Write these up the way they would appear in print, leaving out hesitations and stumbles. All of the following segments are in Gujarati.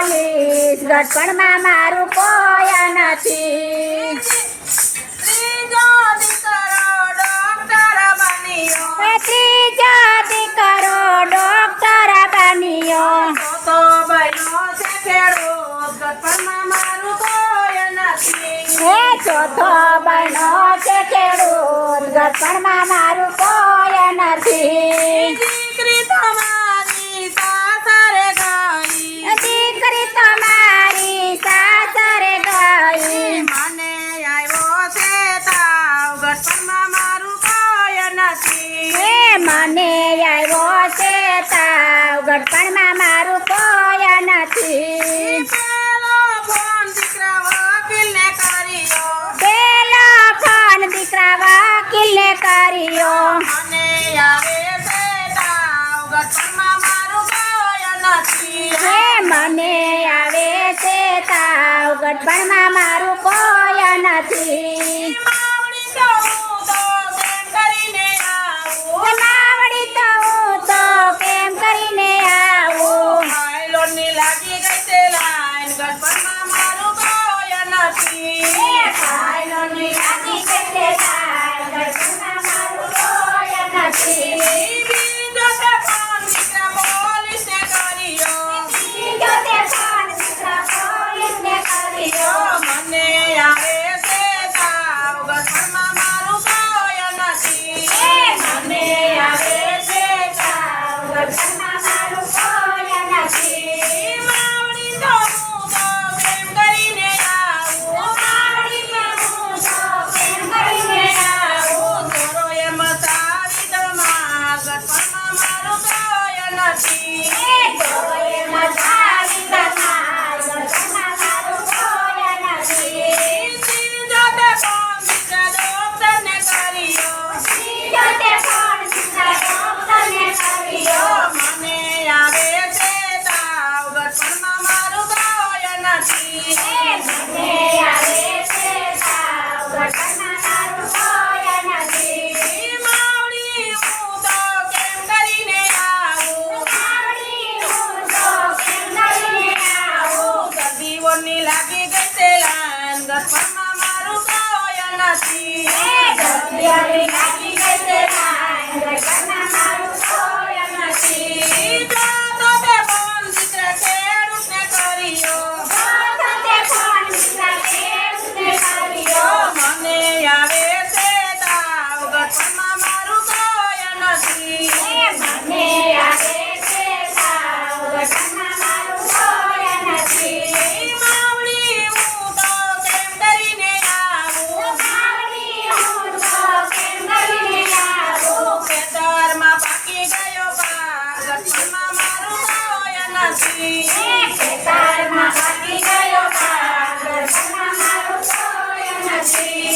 પોલીસ ગઢપણમાં મારું કોઈ નથી. ત્રીજો દીકરો ડોક્ટર બન્યો. ચોથો બન્યો છે ખેડૂત ગઢપણમાં મારું કોઈ નથી. ચોથો બન્યો છે ખેડૂત ગઢપણમાં મારું કોઈ નથી. દીકરી તમારી સાસરે ગઈ. દીકરી તમારી સાસરે ગઈ. મને આવ્યો છે તાવ ગઢપણમાં મારું કોઈ નથી. મને આવ્યો છે તાવ ગઢપણમાં મારું કોઈ નથી. પેલો ફોન દીકરા વકીલને કર્યો. પેલો ફોન દીકરા વકીલને કર્યો. મને આવે છે તાવ ગઢપણમાં મારું કોઈ નથી. મને આવે છે તાવ ગઢપણમાં મારું કોઈ નથી. માવડી તો હું તો કેમ કરીને આવું. માવડી તો હું તો કેમ કરીને આવું. હાઈલોનની લાગી ગઈ છે લાઈન ગઢપણમાં મારું કોઈ નથી. ફાઇલોની લાગી ગઈ છે લાઈન, ગઢપણમાં મારું કોઈ નથી. બીજો તે ફોન દીકરા પોલીસને કર્યો. બીજો તે ફોન દીકરા પોલીસને કર્યો. મને આવે છે તાવ ગઢપણમાં મારું કોઈ નથી. મને આવે છે તાવ ગઢપણમાં મારું કોઈ નથી. માવડી તો હું તો કેમ કરીને આવું. માવડી તો હું તો કેમ કરીને આવું. થોડો એમ તારી દમાં ગઢપણમાં મારું કોઈ નથી. તોય મજાવી તમાર ગઢપણમાં મારું કોઈ નથી. ત્રીજો તે ફોન દીકરા ડોક્ટરને કર્યો. બીજો તે ફોન દીકરા ડોક્ટરને કર્યો. મને આવે છે તાવ ગઢપણમાં મારું કોઈ નથી. મને આવે છે તાવ ગઢપણમાં મારું કોઈ નથી. માવડી હું તો કેમ કરીને આવું. માવડી હું તો કેમ કરીને આવું. દર્દીઓની લાગી ગઈ છે લાઈન ગઢપણમાં મારું કોઈ નથી. દર્દીઓની લાગી ગઈ છે લાઈન, ગઢપણમાં મારું કોઈ નથી. ચોથો તે ફોન દીકરા ખેડૂતને કર્યો. ચોથો તે ફોન દીકરા ખેડૂતને કર્યો. મને આવે છે તાવ ગઢપણમાં મારું કોઈ નથી. મને આવે છે તાવ ગઢપણમાં મારું કોઈ નથી. માવડી હું તો કેમ કરીને આવું. માવડી હું તો કેમ કરીને આવું. ખેતરમાં પાકી ગયો પાક ગઢપણમાં મારું કોઈ નથી. ખેતરમાં પાકી ગયો પાક, ગઢપણમાં મારું કોઈ નથી.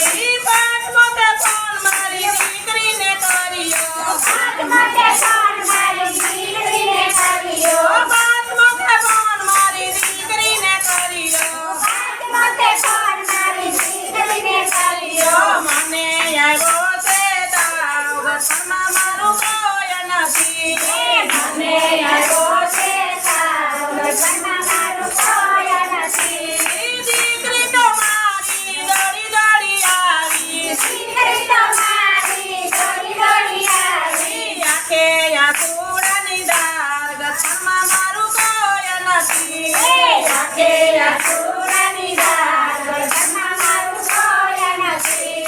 પાંચમો તે ફોન મારી દીકરીને કર્યો. પાંચમો તે ફોન મારી દીકરીને કર્યો. પાંચમો તે ફોન મારી દીકરીને કર્યો. પાંચમો તે ફોન મારી દીકરીને કર્યો. મને આવ્યો છે તાવ ગઢપણમાં મારું કોઈ નથી. મને આવ્યો છે તાવ, ગઢપણમાં મારું કોઈ નથી. દીકરી તો મારી દોડી દોડી આવી. દીકરી તો મારી દોડી દોડી આવી. આંખે આંસુડાની ધાર ગઢપણમાં મારું કોઈ નથી. આંખે આંસુડાની ધાર, ગઢપણમાં મારું કોઈ નથી.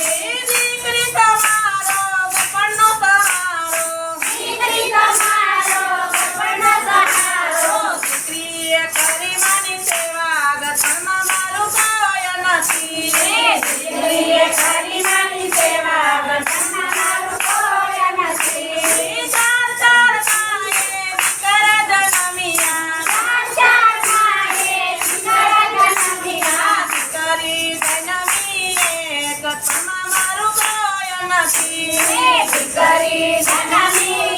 દીકરી તો મારો ગઢપણનો સહારો. દીકરી તો મારો ગઢપણનો સહારો. દીકરીએ કરી માની સેવા ગઢપણમાં મારું કોઈ નથી. દીકરીએ કરી મારી સેવા, ગઢપણમાં મારું કોઈ નથી. ચાર ચાર માએ દીકરા જન્મ્યા. ચાર માએ દીકરા જન્મ્યા. દીકરી જન્મીએ ગઢપણમાં મારું કોઈ નથી. દીકરી જન્મી